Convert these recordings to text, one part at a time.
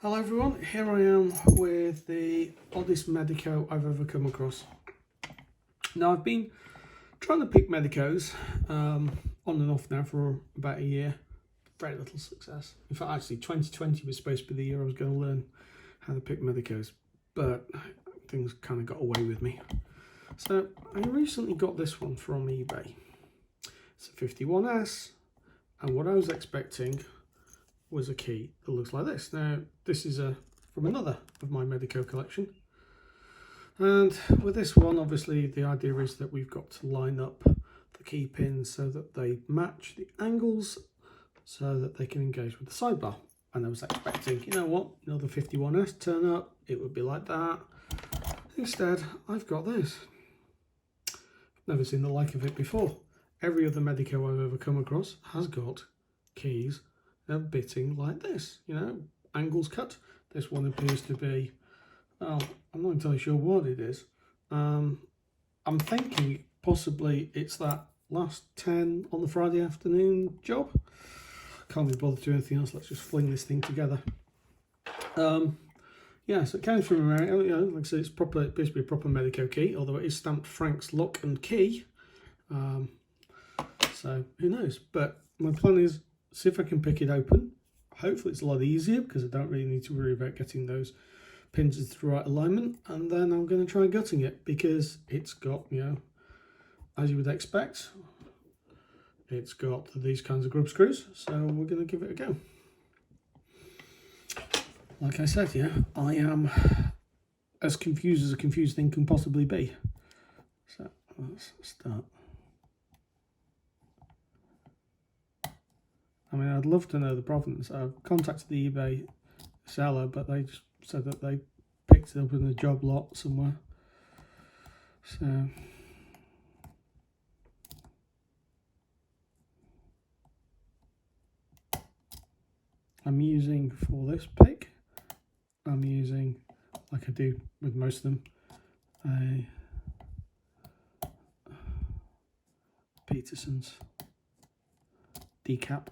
Hello everyone, here I am with the oddest Medico I've ever come across. Now I've been trying to pick Medicos on and off now for about a year. Very little success. In fact, actually 2020 was supposed to be the year I was going to learn how to pick Medicos, but things kind of got away with me. So I recently got this one from eBay. It's a 51S, and what I was expecting was a key that looks like this. Now this is from another of my Medico collection, and with this one obviously the idea is that we've got to line up the key pins so that they match the angles so that they can engage with the sidebar. And I was expecting, you know what, another 51S turn up, it would be like that. Instead I've got this. Never seen the like of it before. Every other Medico I've ever come across has got keys bitting like this, you know, angles cut. This one appears to be, well, I'm not entirely sure what it is. I'm thinking possibly it's that last 10 on the Friday afternoon job. Can't be bothered to do anything else. Let's just fling this thing together. Yeah, so it came from America. You know, like I said, it's proper. It appears to be a proper Medico key, although it is stamped Frank's Lock and Key. So who knows? But my plan is see if I can pick it open. Hopefully it's a lot easier because I don't really need to worry about getting those pins into the right alignment. And then I'm going to try gutting it because it's got, you know, as you would expect, it's got these kinds of grub screws. So we're going to give it a go. Like I said, yeah, I am as confused as a confused thing can possibly be. So let's start. I mean, I'd love to know the provenance. I've contacted the eBay seller, but they just said that they picked it up in a job lot somewhere. So I'm using, for this pick, I'm using, like I do with most of them, a Peterson's decap.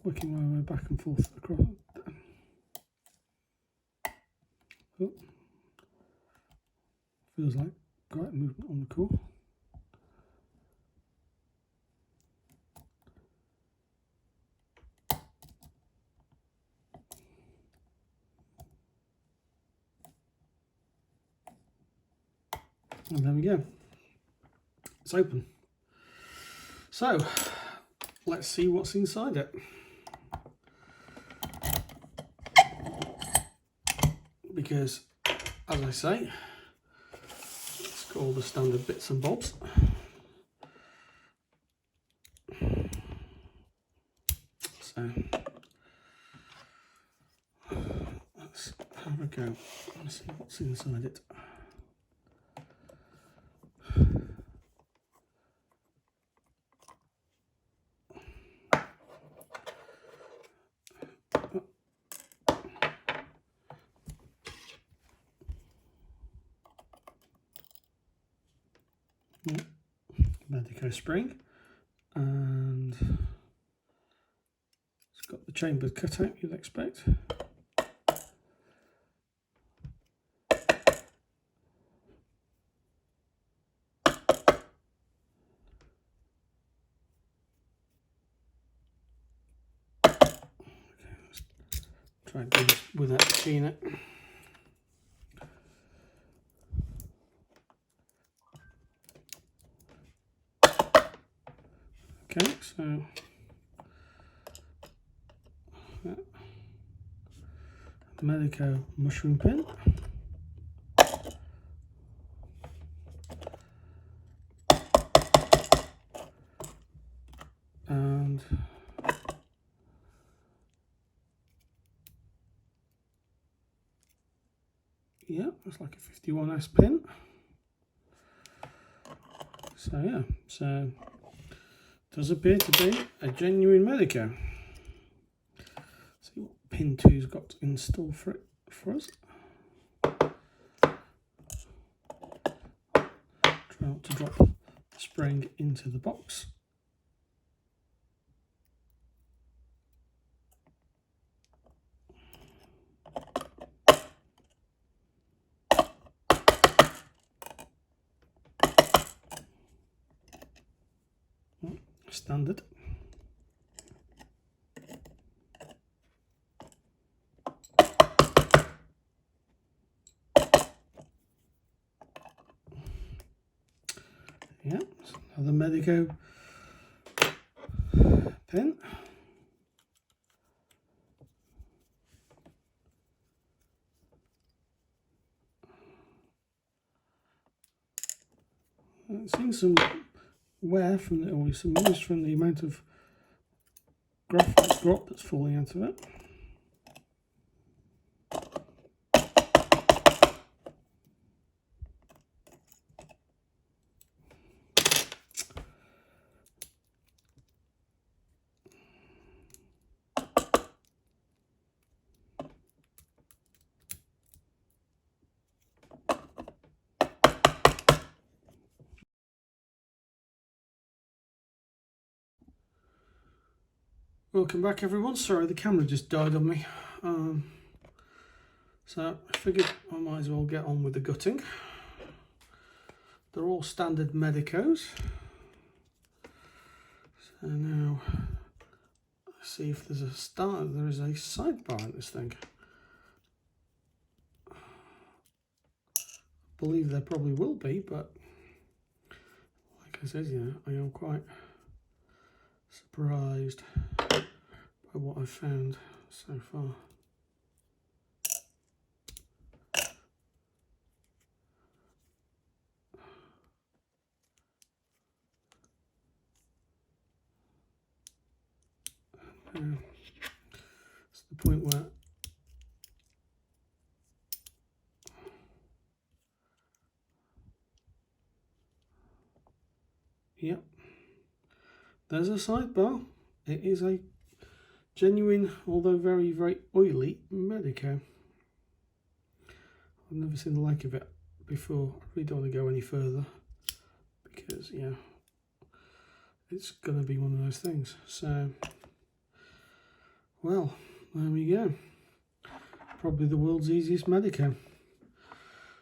Working my way back and forth across. Oh. Feels like quite a movement on the core. And there we go. It's open. So let's see what's inside it. Because, as I say, it's got all the standard bits and bobs. So let's have a go. Let's see what's inside it. Medico spring, and it's got the chambered cutout you'd expect. Okay, let's try and do this without seeing it. Okay, so the Medico mushroom pin. And Yeah, it's like a 51S pin. So yeah, so does appear to be a genuine Medico. See what pin 2's got in store for us. Try not to drop the spring into the box. Standard. Yeah, another Medico pin. I've seen some wear from the, or some use from the amount of graphite drop that's falling out of it. Welcome back everyone, sorry the camera just died on me. So I figured I might as well get on with the gutting. They're all standard Medicos. So now, let's see if there's there is a sidebar in this thing. I believe there probably will be, but like I said, you know, I am quite surprised by what I've found so far. It's the point where yep, there's a sidebar. It is a genuine, although very, very oily Medico. I've never seen the like of it before. I really don't want to go any further because, yeah, it's going to be one of those things. So, well, there we go. Probably the world's easiest Medico.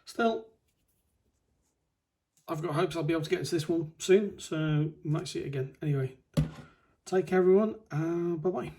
Still, I've got hopes I'll be able to get into this one soon, so we might see it again. Anyway, take care everyone, bye-bye.